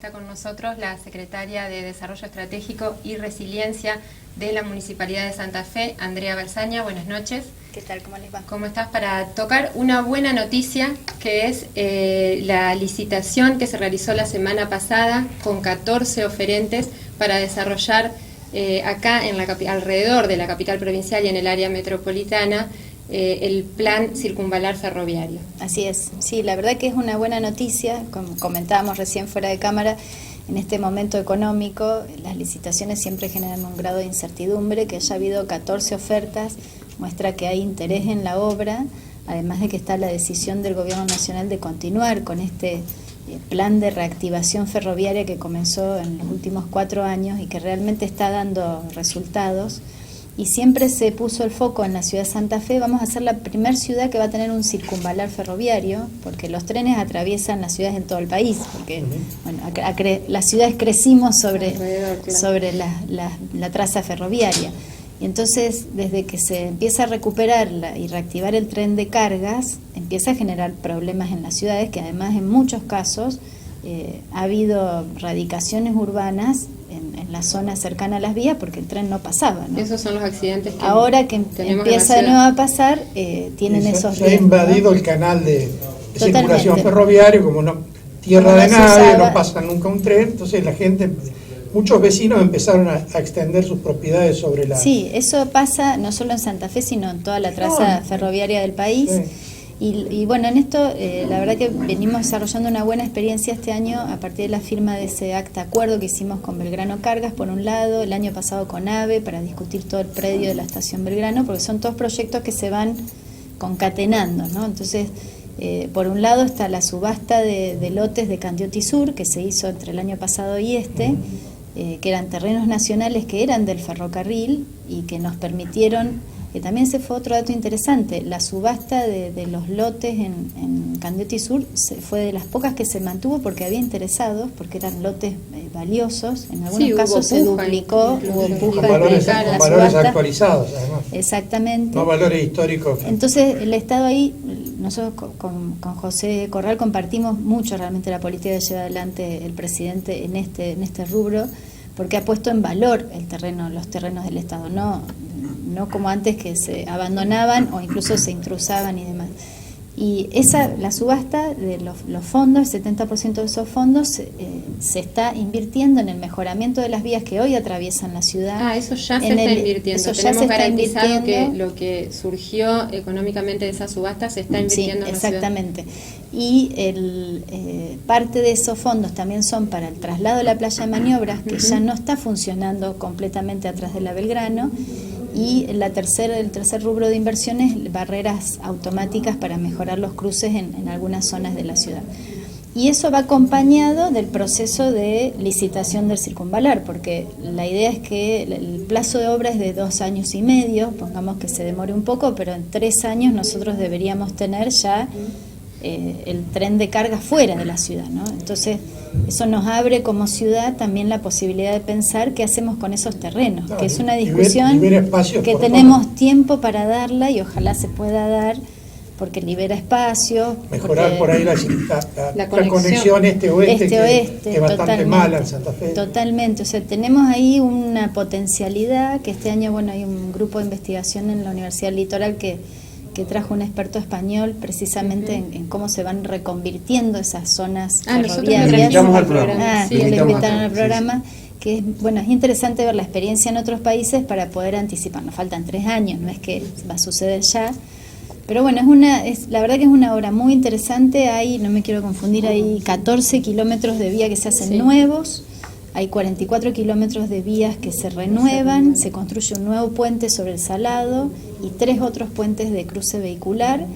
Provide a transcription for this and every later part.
Está con nosotros la secretaria de Desarrollo Estratégico y Resiliencia de la Municipalidad de Santa Fe, Andrea Balsaña. Buenas noches. ¿Qué tal? ¿Cómo les va? ¿Cómo estás? Para tocar una buena noticia, que es la licitación que se realizó la semana pasada con 14 oferentes para desarrollar acá en alrededor de la capital provincial y en el área metropolitana el plan circunvalar ferroviario. Así es, sí, la verdad que es una buena noticia, como comentábamos recién fuera de cámara, en este momento económico las licitaciones siempre generan un grado de incertidumbre, que haya habido 14 ofertas muestra que hay interés en la obra, además de que está la decisión del Gobierno Nacional de continuar con este plan de reactivación ferroviaria que comenzó en los últimos 4 años y que realmente está dando resultados. Y siempre se puso el foco en la ciudad de Santa Fe. Vamos a ser la primera ciudad que va a tener un circunvalar ferroviario, porque los trenes atraviesan las ciudades en todo el país, porque bueno, las ciudades crecimos sobre la traza ferroviaria. Y entonces, desde que se empieza a recuperar y reactivar el tren de cargas, empieza a generar problemas en las ciudades, que además en muchos casos ha habido radicaciones urbanas en la zona cercana a las vías porque el tren no pasaba, ¿no? Esos son los accidentes que ahora que empieza de nuevo a pasar, tienen esos se ha invadido, ¿no? El canal de circulación Totalmente. ferroviario, como no tierra Como de no nadie, no pasa nunca un tren, entonces la gente, muchos vecinos empezaron a extender sus propiedades sobre la... Sí, eso pasa no solo en Santa Fe, sino en toda la traza ferroviaria del país. Sí. Y bueno, en esto la verdad que venimos desarrollando una buena experiencia este año a partir de la firma de ese acta acuerdo que hicimos con Belgrano Cargas, por un lado, el año pasado con AVE para discutir todo el predio de la estación Belgrano, porque son todos proyectos que se van concatenando, ¿no? Entonces, por un lado está la subasta de lotes de Candioti Sur, que se hizo entre el año pasado y que eran terrenos nacionales que eran del ferrocarril y que nos permitieron... Que también ese fue otro dato interesante, la subasta de los lotes en Candioti Sur fue de las pocas que se mantuvo porque había interesados, porque eran lotes valiosos, en algunos casos se duplicó, hubo puja con valores actualizados además. Exactamente. No valores históricos. Entonces el Estado ahí, nosotros con José Corral compartimos mucho realmente la política que lleva adelante el presidente en este rubro, porque ha puesto en valor los terrenos del Estado, no como antes que se abandonaban o incluso se intrusaban y demás. Y la subasta de los fondos, el 70% de esos fondos se está invirtiendo en el mejoramiento de las vías que hoy atraviesan la ciudad. Eso ya se está invirtiendo. Tenemos garantizado que lo que surgió económicamente de esa subasta se está invirtiendo en la ciudad. Exactamente. Y parte de esos fondos también son para el traslado de la playa de maniobras, que ya no está funcionando completamente atrás de la Belgrano. Y el tercer rubro de inversiones, barreras automáticas para mejorar los cruces en algunas zonas de la ciudad. Y eso va acompañado del proceso de licitación del circunvalar, porque la idea es que el plazo de obra es de 2 años y medio, pongamos que se demore un poco, pero en 3 años nosotros deberíamos tener ya el tren de carga fuera de la ciudad, ¿no? Entonces, eso nos abre como ciudad también la posibilidad de pensar qué hacemos con esos terrenos, que es una discusión que tenemos tiempo para darla y ojalá se pueda dar, porque libera espacio. Mejorar por ahí la conexión este-oeste, que es bastante mala en Santa Fe. Totalmente, o sea, tenemos ahí una potencialidad que este año, bueno, hay un grupo de investigación en la Universidad Litoral que trajo un experto español precisamente en cómo se van reconvirtiendo esas zonas ferroviarias. Le invitamos al programa. Le invitaron al programa, que es interesante ver la experiencia en otros países para poder anticipar. Nos faltan 3 años, no es que va a suceder ya. Pero bueno, la verdad que es una obra muy interesante. No me quiero confundir, hay 14 kilómetros de vía que se hacen nuevos. Hay 44 kilómetros de vías que se renuevan, se construye un nuevo puente sobre el Salado y 3 otros puentes de cruce vehicular.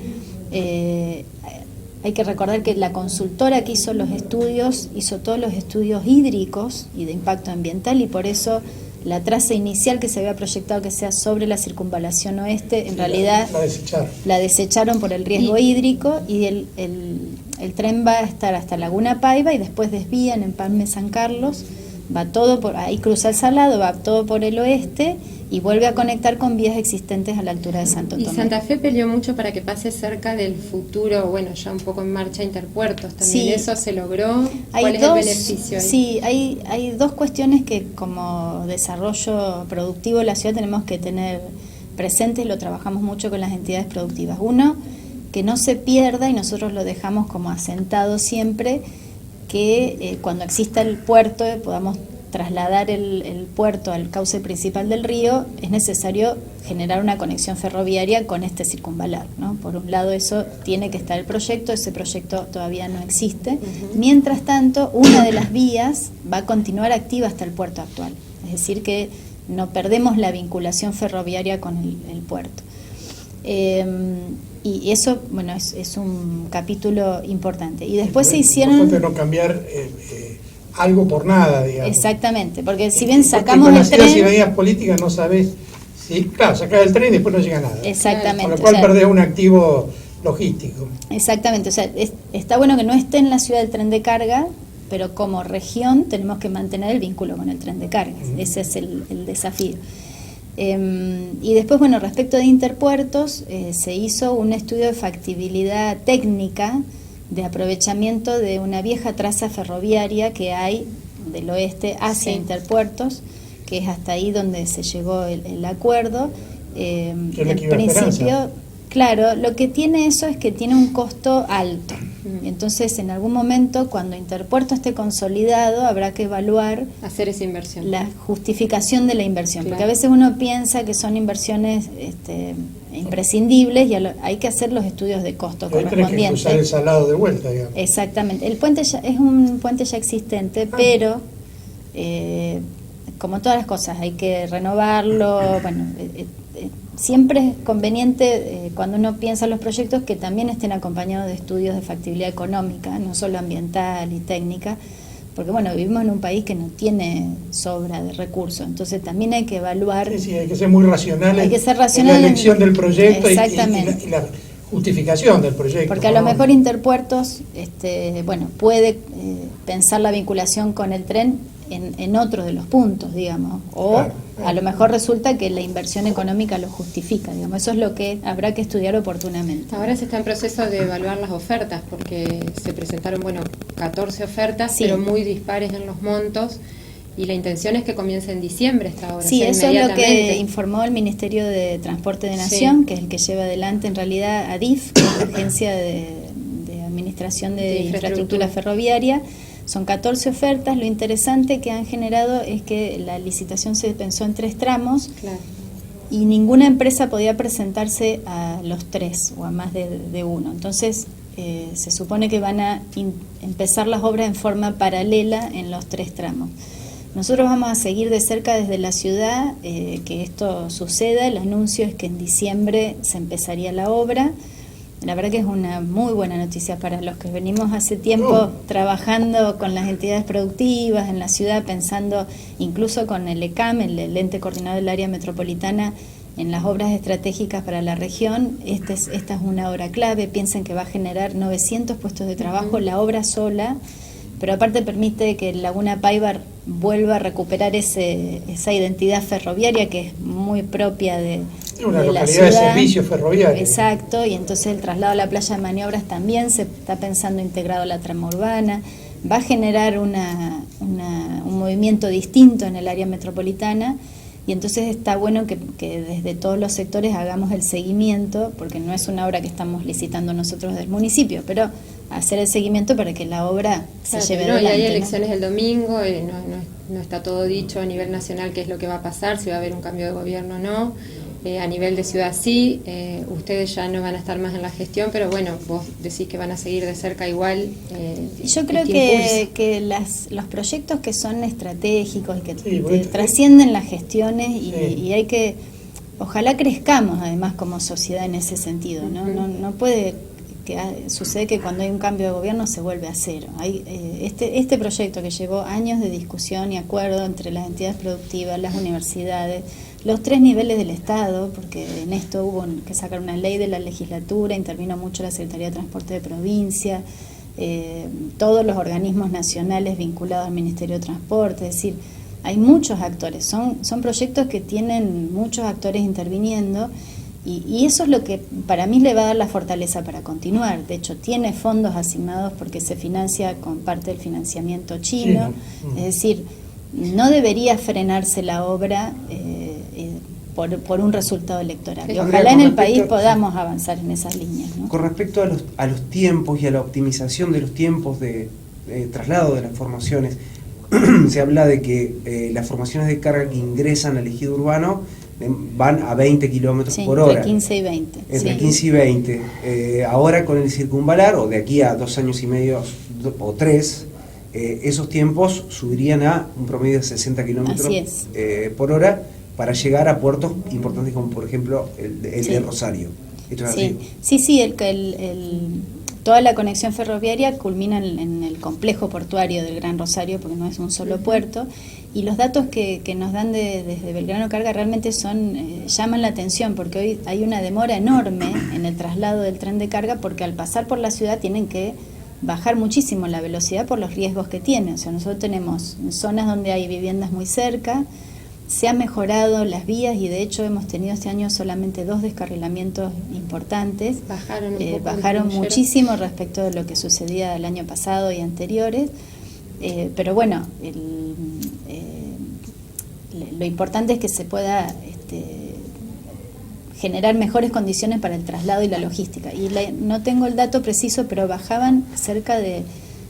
Hay que recordar que la consultora que hizo los estudios, hizo todos los estudios hídricos y de impacto ambiental, y por eso la traza inicial que se había proyectado que sea sobre la circunvalación oeste, en realidad la desecharon por el riesgo hídrico, y el tren va a estar hasta Laguna Paiva y después desvían en Palme San Carlos, va todo por ahí, cruza el Salado, va todo por el oeste y vuelve a conectar con vías existentes a la altura de Santo Tomé. Y Santa Fe peleó mucho para que pase cerca del futuro, bueno, ya un poco en marcha, Interpuertos también. Sí. ¿Eso se logró? ¿Cuál es el beneficio ahí? Sí, hay dos cuestiones que como desarrollo productivo de la ciudad tenemos que tener presentes, y lo trabajamos mucho con las entidades productivas. Uno, que no se pierda, y nosotros lo dejamos como asentado siempre, que cuando exista el puerto podamos trasladar el puerto al cauce principal del río, es necesario generar una conexión ferroviaria con este circunvalar, ¿no? Por un lado eso tiene que estar el proyecto, ese proyecto todavía no existe. Mientras tanto, una de las vías va a continuar activa hasta el puerto actual, es decir que no perdemos la vinculación ferroviaria con el puerto. Y eso, bueno, es un capítulo importante. Y después se hicieron... Importante no cambiar algo por nada, digamos. Exactamente, porque si bien sacamos el tren... Con las ideas políticas no sabés... Sí, claro, sacás el tren y después no llega nada. Exactamente. Con lo cual perdés un activo logístico. Exactamente, o sea, está bueno que no esté en la ciudad el tren de carga, pero como región tenemos que mantener el vínculo con el tren de carga. Ese es el desafío. Y después, bueno, respecto de Interpuertos, se hizo un estudio de factibilidad técnica de aprovechamiento de una vieja traza ferroviaria que hay del oeste hacia Interpuertos, que es hasta ahí donde se llegó el acuerdo. En principio, claro, lo que tiene eso es que tiene un costo alto. Entonces, en algún momento, cuando Interpuerto esté consolidado, habrá que evaluar hacer esa inversión, la justificación de la inversión, porque a veces uno piensa que son inversiones imprescindibles y hay que hacer los estudios de costo correspondientes. Hay que cruzar el Salado de vuelta, digamos. Exactamente. El puente es un puente ya existente, pero como todas las cosas, hay que renovarlo. Bueno, siempre es conveniente cuando uno piensa en los proyectos que también estén acompañados de estudios de factibilidad económica, no solo ambiental y técnica, porque bueno, vivimos en un país que no tiene sobra de recursos, entonces también hay que evaluar. Sí, hay que ser muy racional, hay que ser racional en la elección del proyecto y la justificación del proyecto. Porque a lo mejor Interpuertos bueno, puede pensar la vinculación con el tren en otro de los puntos, digamos, o claro. A lo mejor resulta que la inversión económica lo justifica, digamos, eso es lo que habrá que estudiar oportunamente. Ahora se está en proceso de evaluar las ofertas, porque se presentaron, 14 ofertas, pero muy dispares en los montos, y la intención es que comience en diciembre esta obra. Sí, eso es lo que informó el Ministerio de Transporte de Nación, que es el que lleva adelante en realidad ADIF, que es la Agencia de Administración de Infraestructura Ferroviaria. Son 14 ofertas. Lo interesante que han generado es que la licitación se pensó en 3 tramos, y ninguna empresa podía presentarse a los 3 o a más de uno. Entonces se supone que van a empezar las obras en forma paralela en los 3 tramos. Nosotros vamos a seguir de cerca desde la ciudad que esto suceda. El anuncio es que en diciembre se empezaría la obra. La verdad que es una muy buena noticia para los que venimos hace tiempo trabajando con las entidades productivas en la ciudad, pensando incluso con el ECAM, el ente coordinador del área metropolitana, en las obras estratégicas para la región. Esta es una obra clave. Piensen que va a generar 900 puestos de trabajo la obra sola, pero aparte permite que Laguna Paiva vuelva a recuperar esa identidad ferroviaria que es muy propia de una localidad la ciudad. De servicio ferroviario. Exacto, y entonces el traslado a la playa de maniobras también se está pensando integrado a la trama urbana. Va a generar un movimiento distinto en el área metropolitana, y entonces está bueno que desde todos los sectores hagamos el seguimiento, porque no es una obra que estamos licitando nosotros del municipio, pero hacer el seguimiento para que la obra se lleve adelante. Y hay elecciones el domingo, no está todo dicho a nivel nacional qué es lo que va a pasar, si va a haber un cambio de gobierno o no. A nivel de ciudad sí, ustedes ya no van a estar más en la gestión, pero bueno, vos decís que van a seguir de cerca igual. Yo creo que los proyectos que son estratégicos y que trascienden las gestiones y hay que, ojalá crezcamos además como sociedad en ese sentido, ¿no? No puede sucede que cuando hay un cambio de gobierno se vuelve a cero. Hay este proyecto que llevó años de discusión y acuerdo entre las entidades productivas, las universidades, los 3 niveles del Estado, porque en esto hubo que sacar una ley de la legislatura, intervino mucho la Secretaría de Transporte de Provincia, todos los organismos nacionales vinculados al Ministerio de Transporte, es decir, hay muchos actores, son proyectos que tienen muchos actores interviniendo y eso es lo que para mí le va a dar la fortaleza para continuar. De hecho, tiene fondos asignados porque se financia con parte del financiamiento chino, es decir, no debería frenarse la obra por un resultado electoral. Y ojalá en el país podamos avanzar en esas líneas, ¿no? Con respecto a los tiempos y a la optimización de los tiempos de traslado de las formaciones, se habla de que las formaciones de carga que ingresan al ejido urbano van a 20 kilómetros por hora. Entre 15 y 20. Entre 15 y 20. Ahora con el circunvalar, o de aquí a 2 años y medio o 3, esos tiempos subirían a un promedio de 60 kilómetros por hora para llegar a puertos importantes como por ejemplo el de Rosario. ¿Esto es así? Sí, toda la conexión ferroviaria culmina en el complejo portuario del Gran Rosario, porque no es un solo puerto, y los datos que nos dan desde Belgrano Carga realmente llaman la atención, porque hoy hay una demora enorme en el traslado del tren de carga, porque al pasar por la ciudad tienen que bajar muchísimo la velocidad por los riesgos que tiene. O sea, nosotros tenemos zonas donde hay viviendas muy cerca, se han mejorado las vías y de hecho hemos tenido este año solamente 2 descarrilamientos importantes. Bajaron muchísimo respecto de lo que sucedía el año pasado y anteriores, pero bueno, lo importante es que se pueda generar mejores condiciones para el traslado y la logística. Y no tengo el dato preciso, pero bajaban cerca de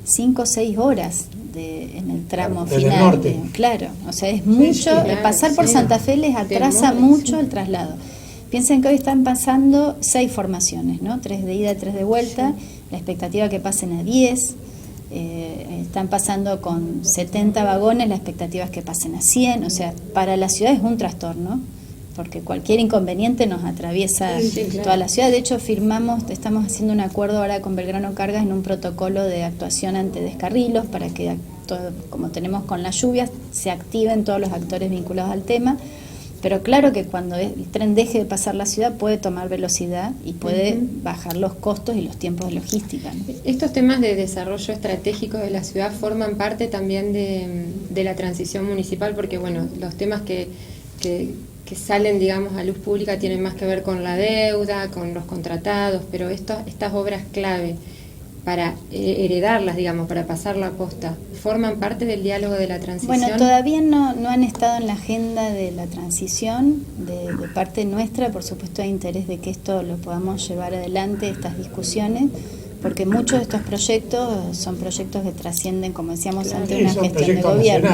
5 o 6 horas en el tramo final. Norte. Claro, o sea, es mucho. Pasar por Santa Fe les atrasa mucho el traslado. Piensen que hoy están pasando 6 formaciones, ¿no? 3 de ida, 3 de vuelta. La expectativa que pasen a 10. Están pasando con 70 vagones, la expectativa es que pasen a 100. O sea, para la ciudad es un trastorno, porque cualquier inconveniente nos atraviesa toda la ciudad. De hecho, estamos haciendo un acuerdo ahora con Belgrano Cargas en un protocolo de actuación ante descarrilos para que, como tenemos con las lluvias, se activen todos los actores vinculados al tema. Pero claro que cuando el tren deje de pasar la ciudad puede tomar velocidad y puede bajar los costos y los tiempos de logística, ¿no? Estos temas de desarrollo estratégico de la ciudad forman parte también de la transición municipal, porque bueno, los temas que salen, digamos, a luz pública tienen más que ver con la deuda, con los contratados, pero estas obras clave para heredarlas, digamos, para pasar la posta, ¿forman parte del diálogo de la transición? Bueno, todavía no han estado en la agenda de la transición, de parte nuestra. Por supuesto hay interés de que esto lo podamos llevar adelante, estas discusiones, porque muchos de estos proyectos son proyectos que trascienden, como decíamos antes, una gestión de gobierno.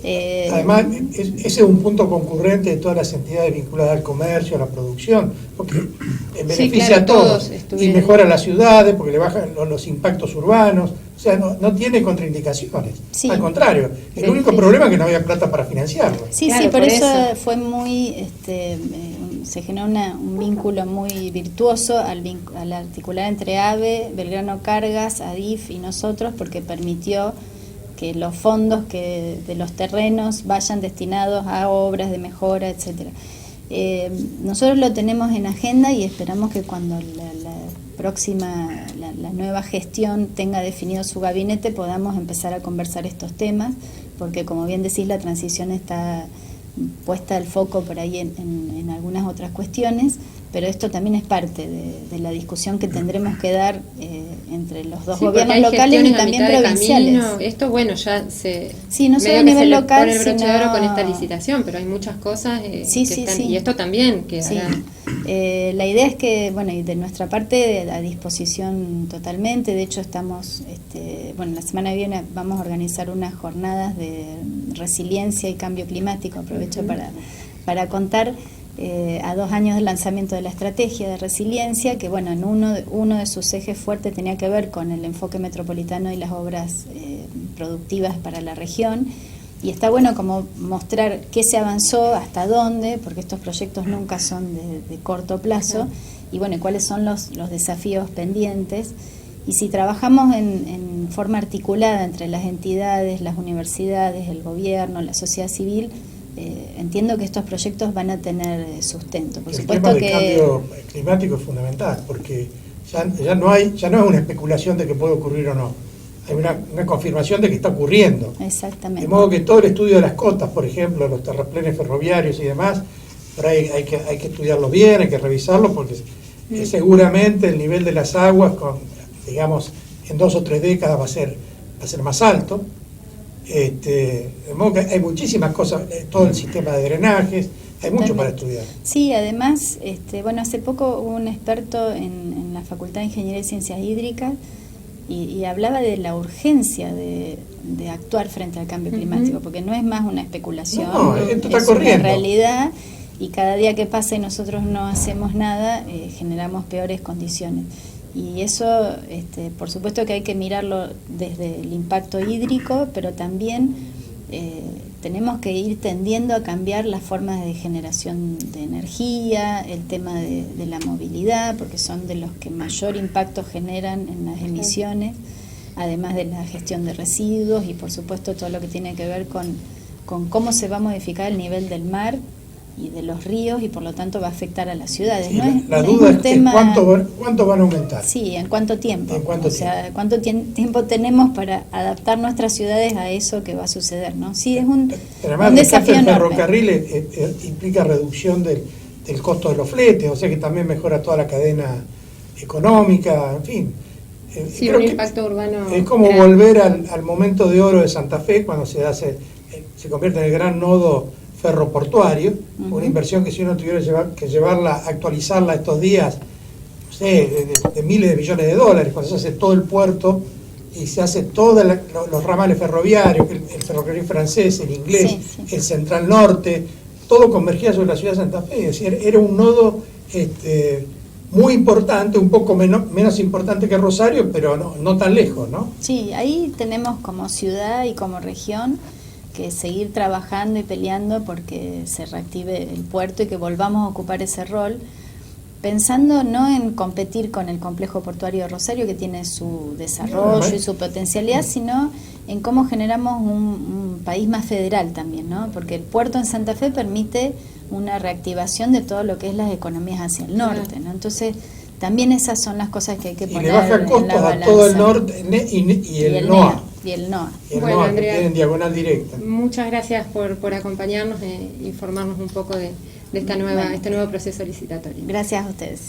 Además, ese es un punto concurrente de todas las entidades vinculadas al comercio, a la producción, porque beneficia a todos y mejora las ciudades porque le bajan los impactos urbanos. O sea, no tiene contraindicaciones. Al contrario, el único problema es que no había plata para financiarlo. Por eso fue muy... se generó un vínculo muy virtuoso al articular entre AVE, Belgrano Cargas, ADIF y nosotros, porque permitió que los fondos de los terrenos vayan destinados a obras de mejora, etcétera. Nosotros lo tenemos en agenda y esperamos que cuando la nueva gestión tenga definido su gabinete podamos empezar a conversar estos temas, porque como bien decís, la transición está puesta el foco por ahí en algunas otras cuestiones, pero esto también es parte de la discusión que tendremos que dar entre los dos gobiernos locales y también provinciales. Esto, bueno, ya se... no solo a nivel local, pone el broche de oro con esta licitación, pero hay muchas cosas que están... Y esto también quedará... La idea es que, bueno, y de nuestra parte a disposición totalmente. De hecho estamos, la semana que viene vamos a organizar unas jornadas de resiliencia y cambio climático. Aprovecho para contar a 2 años del lanzamiento de la estrategia de resiliencia, que bueno, en uno de sus ejes fuertes tenía que ver con el enfoque metropolitano y las obras productivas para la región. Y está bueno como mostrar qué se avanzó, hasta dónde, porque estos proyectos nunca son de corto plazo, y bueno, cuáles son los desafíos pendientes. Y si trabajamos en forma articulada entre las entidades, las universidades, el gobierno, la sociedad civil, entiendo que estos proyectos van a tener sustento. Por supuesto el tema del cambio climático es fundamental, porque ya no es una especulación de que puede ocurrir o no. Hay una confirmación de que está ocurriendo. Exactamente. De modo que todo el estudio de las cotas, por ejemplo, los terraplenes ferroviarios y demás, por ahí hay que estudiarlo bien, hay que revisarlo, porque seguramente el nivel de las aguas, digamos, en 2 o 3 décadas va a ser más alto. De modo que hay muchísimas cosas, todo el sistema de drenajes, hay mucho para estudiar. Sí, además, bueno, hace poco hubo un experto en la Facultad de Ingeniería y Ciencias Hídricas y hablaba de la urgencia de actuar frente al cambio climático, porque no es más una especulación, esto está es corriendo. Una realidad, y cada día que pasa y nosotros no hacemos nada, generamos peores condiciones. Y eso, por supuesto que hay que mirarlo desde el impacto hídrico, pero también tenemos que ir tendiendo a cambiar las formas de generación de energía, el tema de la movilidad, porque son de los que mayor impacto generan en las emisiones, además de la gestión de residuos y por supuesto todo lo que tiene que ver con cómo se va a modificar el nivel del mar y de los ríos y por lo tanto va a afectar a las ciudades. Sí, la duda es cuánto van a aumentar. Sí, en cuánto tiempo. ¿Cuánto tiempo tenemos para adaptar nuestras ciudades a eso que va a suceder, ¿no? Sí, es un desafío enorme. El ferrocarril implica reducción del costo de los fletes, o sea que también mejora toda la cadena económica, en fin. Sí, un impacto urbano. Es como volver al momento de oro de Santa Fe, cuando se convierte en el gran nodo ferroportuario, una inversión que si uno tuviera que llevarla, actualizarla estos días, no sé, de miles de millones de dólares, cuando se hace todo el puerto y se hace todos los ramales ferroviarios, el ferrocarril francés, el inglés, el central norte, todo convergía sobre la ciudad de Santa Fe, es decir, era un nodo muy importante, un poco menos importante que Rosario, pero no tan lejos, ¿no? Sí, ahí tenemos como ciudad y como región que seguir trabajando y peleando porque se reactive el puerto y que volvamos a ocupar ese rol, pensando no en competir con el complejo portuario de Rosario, que tiene su desarrollo y su potencialidad, sino en cómo generamos un país más federal también, ¿no? Porque el puerto en Santa Fe permite una reactivación de todo lo que es las economías hacia el norte, ¿no? Entonces, también esas son las cosas que hay que poner en la balanza. Y le baja costos a todo el norte y el NOA. Y el NOA. Bueno, Andrea, que tienen diagonal directa. Muchas gracias por acompañarnos e informarnos un poco de este nuevo proceso licitatorio. Gracias a ustedes.